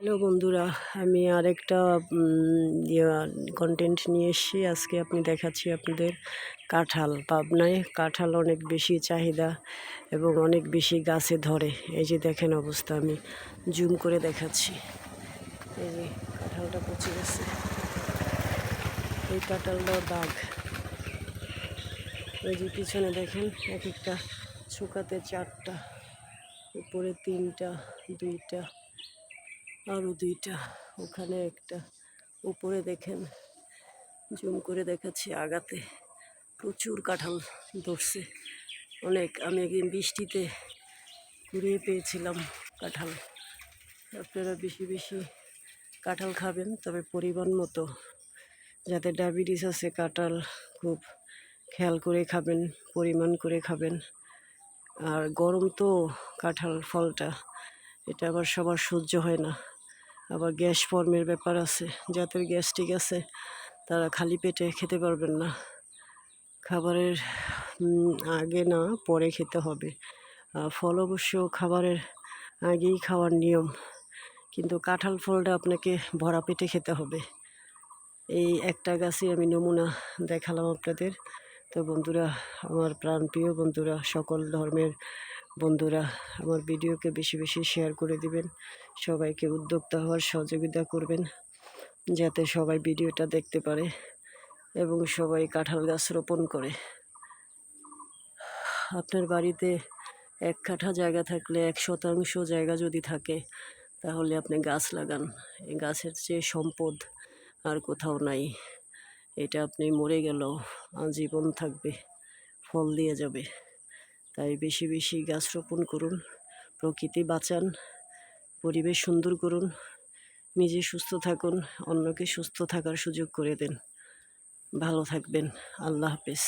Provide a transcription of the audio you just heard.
Hello বন্ধুরা, আমি আরেকটা কন্টেন্ট নিয়ে এসেছি। আজকে দেখাচ্ছি আপনাদের কাঁঠাল। পাবনায় কাঁঠাল অনেক বেশি চাহিদা এবং অনেক বেশি গাছে ধরে। এই যে দেখেন অবস্থা, আমি জুম করে দেখাচ্ছি। এই যে কাঁঠালটা পচে গেছে, এই কাঁঠালটার দাগ। এই যে পিছনে দেখেন, এক একটা ছোকাতে 4টা, উপরে 3টা, 2টা, আরও 2টা, ওখানে একটা, উপরে দেখেন, জুম করে দেখাচ্ছি, আগাতে প্রচুর কাঁঠাল ধরছে অনেক। আমি একদিন বৃষ্টিতে কুড়িয়ে পেয়েছিলাম কাঁঠাল। আপনারা বেশি বেশি কাঁঠাল খাবেন, তবে পরিমাণ মতো। যাদের ডায়াবেটিস আছে, কাঁঠাল খুব খেয়াল করে খাবেন, পরিমাণ করে খাবেন। আর গরম তো কাঁঠাল ফলটা, এটা আবার সবার সহ্য হয় না। আবার গ্যাস ফর্মের ব্যাপার আছে, যাদের গ্যাস্ট্রিক আছে তারা খালি পেটে খেতে পারবেন না। খাবারের আগে না, পরে খেতে হবে। ফল অবশ্য খাবারের আগেই খাওয়ার নিয়ম, কিন্তু কাঁঠাল ফলটা আপনাকে ভরা পেটে খেতে হবে। এই একটা গাছই আমি নমুনা দেখালাম আপনাদের। তো বন্ধুরা, আমার প্রাণপ্রিয় বন্ধুরা, সকল ধর্মের বন্ধুরা, আমার ভিডিওকে বেশি বেশি শেয়ার করে দিবেন। সবাইকে উদ্যোক্তা হওয়ার সহযোগিতা করবেন, যাতে সবাই ভিডিওটা দেখতে পারে এবং সবাই কাঁঠাল গাছ রোপণ করে। আপনার বাড়িতে 1 কাঠা জায়গা থাকলে, 1% জায়গা যদি থাকে, তাহলে আপনি গাছ লাগান। এই গাছের চেয়ে সম্পদ আর কোথাও নাই। এটা আপনি মরে গেলেও আজীবন থাকবে, ফল দিয়ে যাবে। তাই বেশি বেশি গাছ রোপণ করুন, প্রকৃতি বাঁচান, পরিবেশ সুন্দর করুন, নিজে সুস্থ থাকুন, অন্যকে সুস্থ থাকার সুযোগ করে দেন। ভালো থাকবেন। আল্লাহ হাফেজ।